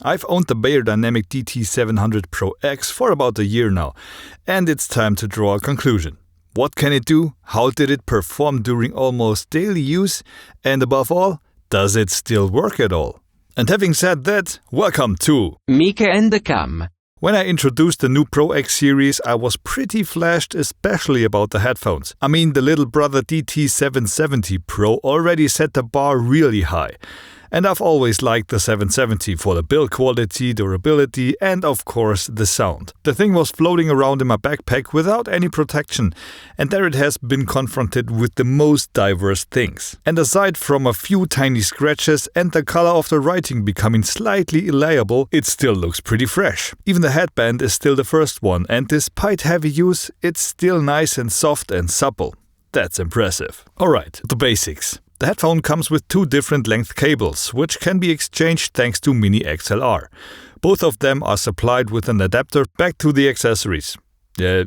I've owned the Beyerdynamic DT700 Pro X for about a year now, and it's time to draw a conclusion. What can it do? How did it perform during almost daily use? And above all, does it still work at all? And having said that, welcome to Mika and the Cam. When I introduced the new Pro X series, I was pretty flashed, especially about the headphones. I mean, the little brother DT770 Pro already set the bar really high. And I've always liked the 770 for the build quality, durability, and of course the sound. The thing was floating around in my backpack without any protection, and there it has been confronted with the most diverse things. And aside from a few tiny scratches and the color of the writing becoming slightly illegible, it still looks pretty fresh. Even the headband is still the first one, and despite heavy use, it's still nice and soft and supple. That's impressive. Alright, the basics. The headphone comes with two different length cables, which can be exchanged thanks to Mini XLR. Both of them are supplied with an adapter back to the accessories. Yeah,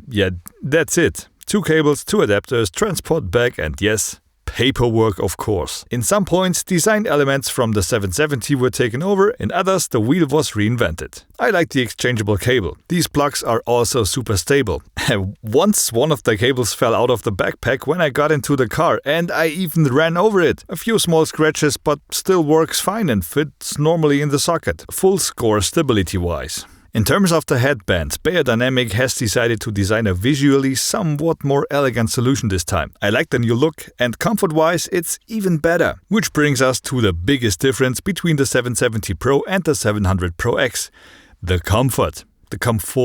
that's it. Two cables, two adapters, transport back, and yes, paperwork of course. In some points, design elements from the 770 were taken over, in others the wheel was reinvented. I like the exchangeable cable. These plugs are also super stable. Once one of the cables fell out of the backpack when I got into the car, and I even ran over it. A few small scratches, but still works fine and fits normally in the socket. Full score stability-wise. In terms of the headband, Beyerdynamic has decided to design a visually somewhat more elegant solution this time. I like the new look, and comfort-wise it's even better. Which brings us to the biggest difference between the 770 Pro and the 700 Pro X. The comfort. The comfort.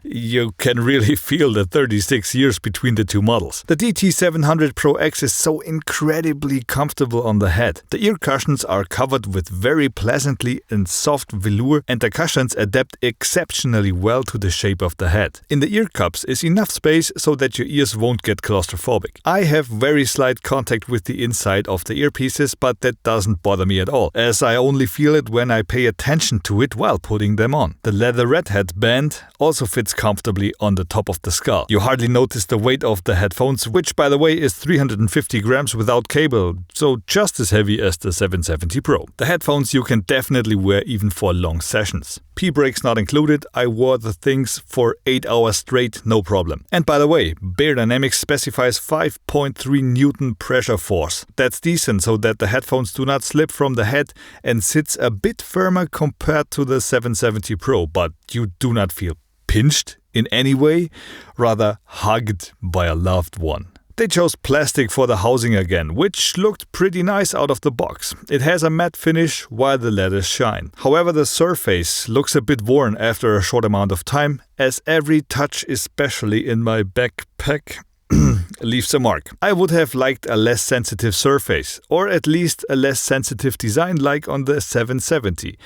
You can really feel the 36 years between the two models. The DT700 Pro X is so incredibly comfortable on the head. The ear cushions are covered with very pleasantly and soft velour, and the cushions adapt exceptionally well to the shape of the head. In the ear cups is enough space so that your ears won't get claustrophobic. I have very slight contact with the inside of the earpieces, but that doesn't bother me at all, as I only feel it when I pay attention to it while putting them on. The leatherette headband also fits comfortably on the top of the skull. You hardly notice the weight of the headphones, which by the way is 350 grams without cable, so just as heavy as the 770 Pro. The headphones you can definitely wear even for long sessions. P-brakes not included, I wore the things for 8 hours straight, no problem. And by the way, Beyerdynamic specifies 5.3 Newton pressure force. That's decent so that the headphones do not slip from the head and sits a bit firmer compared to the 770 Pro, but you do not feel pinched in any way, rather hugged by a loved one. They chose plastic for the housing again, which looked pretty nice out of the box. It has a matte finish while the leathers shine. However, the surface looks a bit worn after a short amount of time, as every touch, especially in my backpack, leaves a mark. I would have liked a less sensitive surface, or at least a less sensitive design like on the 770.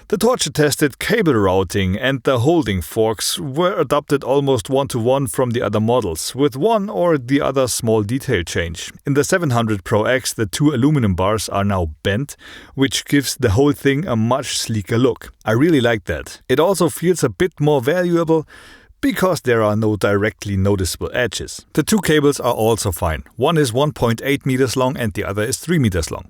The torture-tested cable routing and the holding forks were adopted almost one-to-one from the other models, with one or the other small detail change. In the 700 Pro X, the two aluminum bars are now bent, which gives the whole thing a much sleeker look. I really like that. It also feels a bit more valuable, because there are no directly noticeable edges. The two cables are also fine. One is 1.8 meters long and the other is 3 meters long.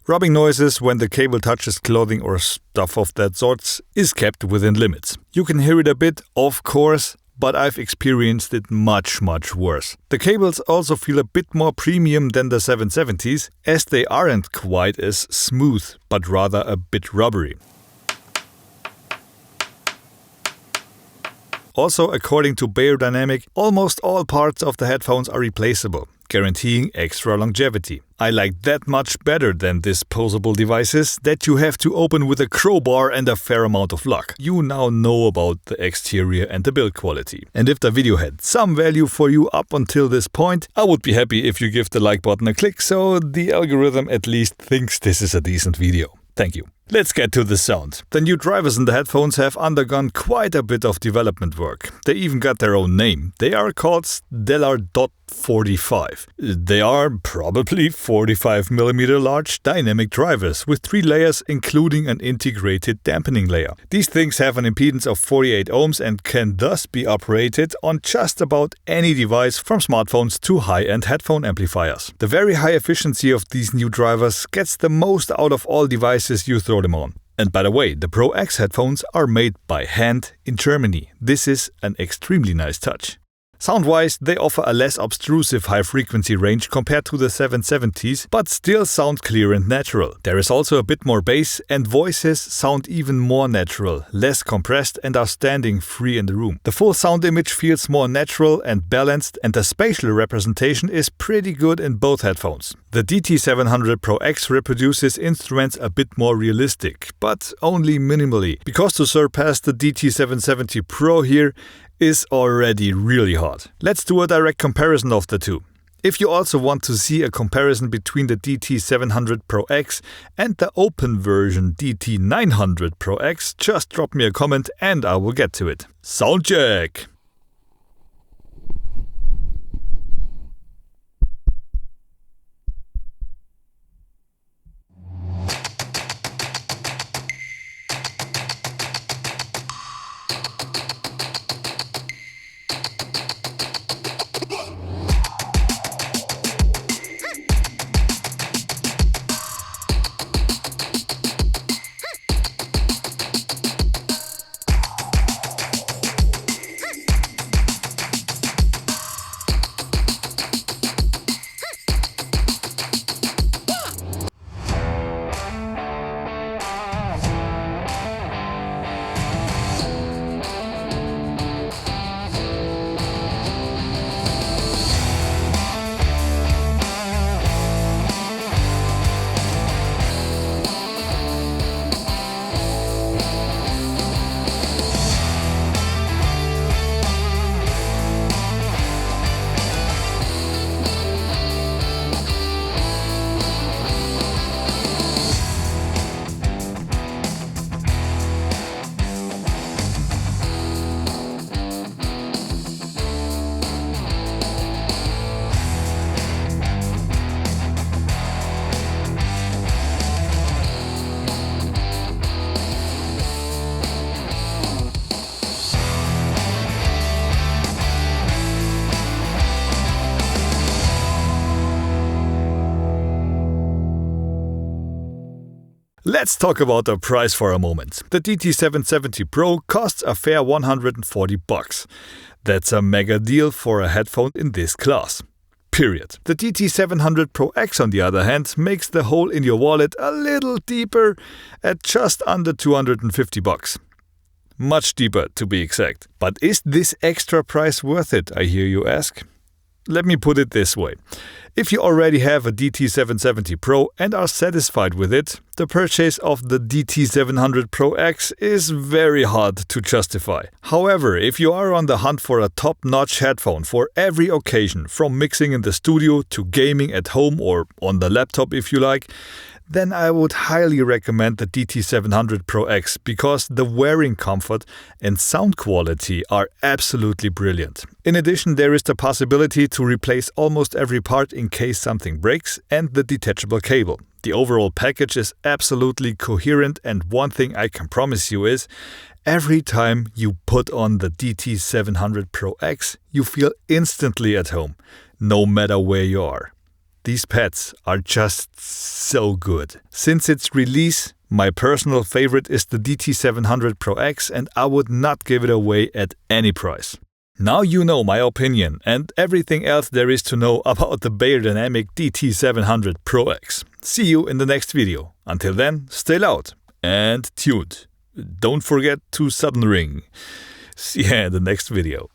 Rubbing noises when the cable touches clothing or stuff of that sort is kept within limits. You can hear it a bit, of course, but I've experienced it much worse. The cables also feel a bit more premium than the 770s, as they aren't quite as smooth, but rather a bit rubbery. Also, according to Beyerdynamic, almost all parts of the headphones are replaceable, guaranteeing extra longevity. I like that much better than disposable devices that you have to open with a crowbar and a fair amount of luck. You now know about the exterior and the build quality. And if the video had some value for you up until this point, I would be happy if you give the like button a click so the algorithm at least thinks this is a decent video. Thank you. Let's get to the sound. The new drivers in the headphones have undergone quite a bit of development work. They even got their own name. They are called Stellar.45. They are probably 45mm large dynamic drivers with 3 layers including an integrated dampening layer. These things have an impedance of 48 ohms and can thus be operated on just about any device from smartphones to high-end headphone amplifiers. The very high efficiency of these new drivers gets the most out of all devices you throw them on. And by the way, the Pro X headphones are made by hand in Germany. This is an extremely nice touch. Sound-wise, they offer a less obtrusive high-frequency range compared to the 770s, but still sound clear and natural. There is also a bit more bass, and voices sound even more natural, less compressed, and are standing free in the room. The full sound image feels more natural and balanced, and the spatial representation is pretty good in both headphones. The DT700 Pro X reproduces instruments a bit more realistic, but only minimally, because to surpass the DT770 Pro here is already really hard. Let's do a direct comparison of the two. If you also want to see a comparison between the DT700 Pro X and the open version DT900 Pro X, just drop me a comment and I will get to it. Sound check! Let's talk about the price for a moment. The DT770 Pro costs a fair $140. That's a mega deal for a headphone in this class. Period. The DT700 Pro X, on the other hand, makes the hole in your wallet a little deeper at just under $250. Much deeper, to be exact. But is this extra price worth it, I hear you ask? Let me put it this way. If you already have a DT770 Pro and are satisfied with it, the purchase of the DT700 Pro X is very hard to justify. However, if you are on the hunt for a top-notch headphone for every occasion, from mixing in the studio to gaming at home or on the laptop if you like, then I would highly recommend the DT700 Pro X because the wearing comfort and sound quality are absolutely brilliant. In addition, there is the possibility to replace almost every part in case something breaks and the detachable cable. The overall package is absolutely coherent, and one thing I can promise you is every time you put on the DT700 Pro X, you feel instantly at home, no matter where you are. These pads are just so good. Since its release, my personal favorite is the DT700 Pro X, and I would not give it away at any price. Now you know my opinion and everything else there is to know about the Beyerdynamic DT700 Pro X. See you in the next video. Until then, stay loud and tuned. Don't forget to sudden ring. See you in the next video.